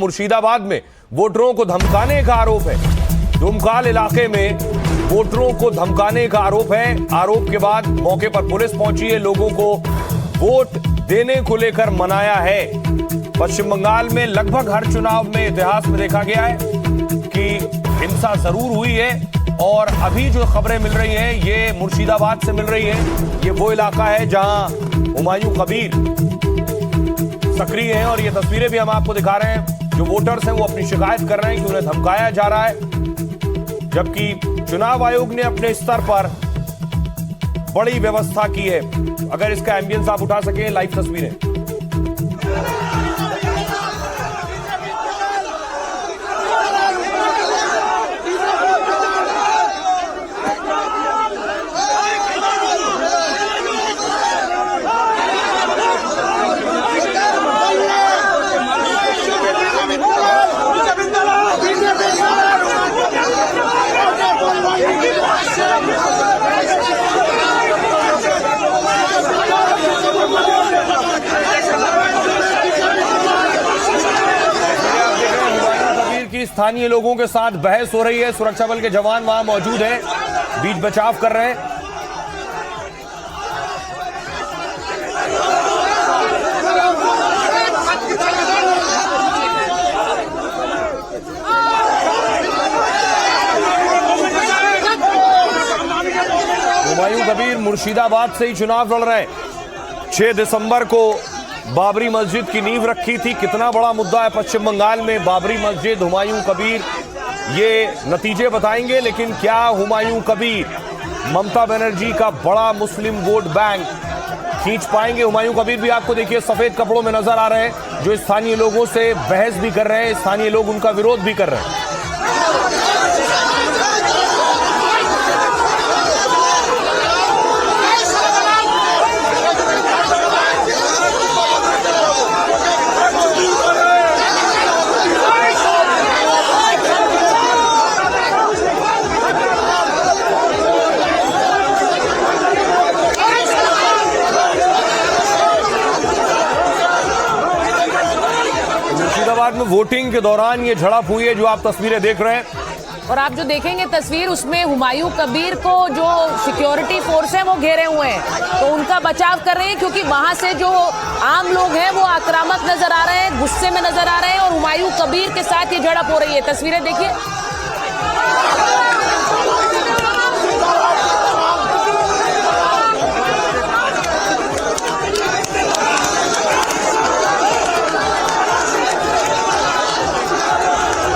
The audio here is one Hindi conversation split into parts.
मुर्शिदाबाद में वोटरों को धमकाने का आरोप है। डुमकाल इलाके में वोटरों को धमकाने का आरोप है। आरोप के बाद मौके पर पुलिस पहुंची है, लोगों को वोट देने को लेकर मनाया है। पश्चिम बंगाल में लगभग हर चुनाव में इतिहास में देखा गया है कि हिंसा जरूर हुई है और अभी जो खबरें मिल रही हैं ये मुर्शिदाबाद से मिल रही है। ये वो इलाका है जहां हुमायूं कबीर सक्रिय हैं और ये तस्वीरें भी हम आपको दिखा रहे हैं। जो वोटर्स हैं वो अपनी शिकायत कर रहे हैं कि उन्हें धमकाया जा रहा है, जबकि चुनाव आयोग ने अपने स्तर पर बड़ी व्यवस्था की है। अगर इसका एम्बियंस आप उठा सके, लाइव तस्वीरें। स्थानीय लोगों के साथ बहस हो रही है। सुरक्षा बल के जवान वहां मौजूद हैं, बीच बचाव कर रहे हैं। हुमायूं कबीर मुर्शिदाबाद से ही चुनाव लड़ रहे हैं। 6 दिसंबर को बाबरी मस्जिद की नींव रखी थी। कितना बड़ा मुद्दा है पश्चिम बंगाल में, बाबरी मस्जिद, हुमायूं कबीर, ये नतीजे बताएंगे। लेकिन क्या हुमायूं कबीर ममता बनर्जी का बड़ा मुस्लिम वोट बैंक खींच पाएंगे? हुमायूं कबीर भी आपको देखिए सफेद कपड़ों में नजर आ रहे हैं, जो स्थानीय लोगों से बहस भी कर रहे हैं, स्थानीय लोग उनका विरोध भी कर रहे हैं। में वोटिंग के दौरान ये झड़प हुई है जो आप तस्वीरें देख रहे हैं। और आप जो देखेंगे तस्वीर, उसमें हुमायूं कबीर को जो सिक्योरिटी फोर्स है वो घेरे हुए हैं, तो उनका बचाव कर रहे हैं, क्योंकि वहां से जो आम लोग हैं वो आक्रामक नजर आ रहे हैं, गुस्से में नजर आ रहे हैं और हुमायूं कबीर के साथ ये झड़प हो रही है। तस्वीरें देखिए।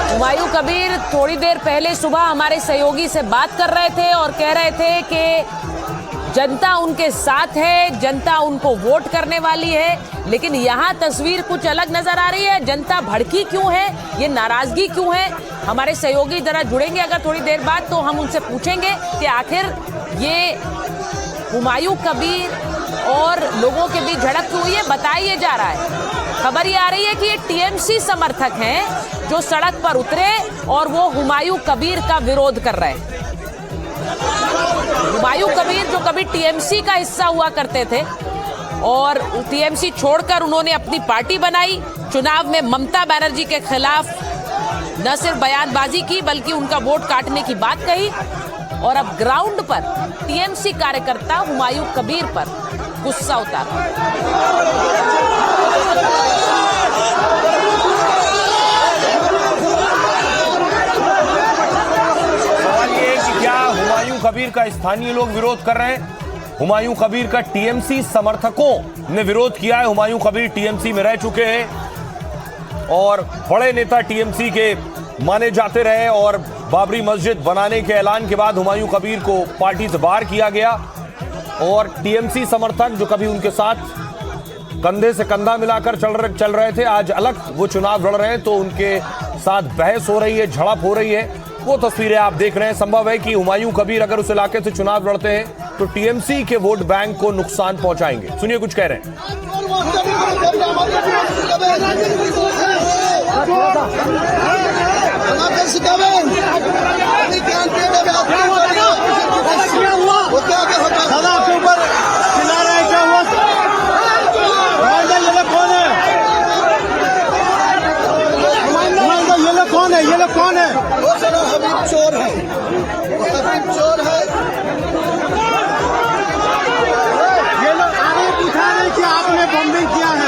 हुमायूं कबीर थोड़ी देर पहले सुबह हमारे सहयोगी से बात कर रहे थे और कह रहे थे कि जनता उनके साथ है, जनता उनको वोट करने वाली है। लेकिन यहाँ तस्वीर कुछ अलग नजर आ रही है। जनता भड़की क्यों है, ये नाराजगी क्यों है? हमारे सहयोगी जरा जुड़ेंगे अगर थोड़ी देर बाद, तो हम उनसे पूछेंगे कि आखिर ये हुमायूं कबीर और लोगों के बीच झड़प क्यों हुई है। बताया जा रहा है, खबर ये आ रही है कि ये टीएमसी समर्थक हैं जो सड़क पर उतरे और वो हुमायूं कबीर का विरोध कर रहे हैं। हुमायूं कबीर जो कभी टीएमसी का हिस्सा हुआ करते थे और टीएमसी छोड़कर उन्होंने अपनी पार्टी बनाई, चुनाव में ममता बनर्जी के खिलाफ न सिर्फ बयानबाजी की बल्कि उनका वोट काटने की बात कही, और अब ग्राउंड पर टीएमसी कार्यकर्ता हुमायूं कबीर पर गुस्सा उतारा। सवाल ये है कि क्या हुमायूं कबीर का स्थानीय लोग विरोध कर रहे हैं? हुमायूं कबीर का टीएमसी समर्थकों ने विरोध किया है। हुमायूं कबीर टीएमसी में रह चुके हैं और बड़े नेता टीएमसी के माने जाते रहे, और बाबरी मस्जिद बनाने के ऐलान के बाद हुमायूं कबीर को पार्टी से बाहर किया गया और टीएमसी समर्थक जो कभी उनके साथ कंधे से कंधा मिलाकर चल रहे थे, आज अलग वो चुनाव लड़ रहे हैं, तो उनके साथ बहस हो रही है, झड़प हो रही है। वो तस्वीरें आप देख रहे हैं। संभव है कि हुमायूं कबीर अगर उस इलाके से चुनाव लड़ते हैं तो टीएमसी के वोट बैंक को नुकसान पहुंचाएंगे। सुनिए कुछ कह रहे हैं। कौन है? ये लोग कौन है? वो सर हबीब चोर है, हबीब चोर है। ये लोग आरोप उठा रहे कि आपने बॉम्बिंग किया है।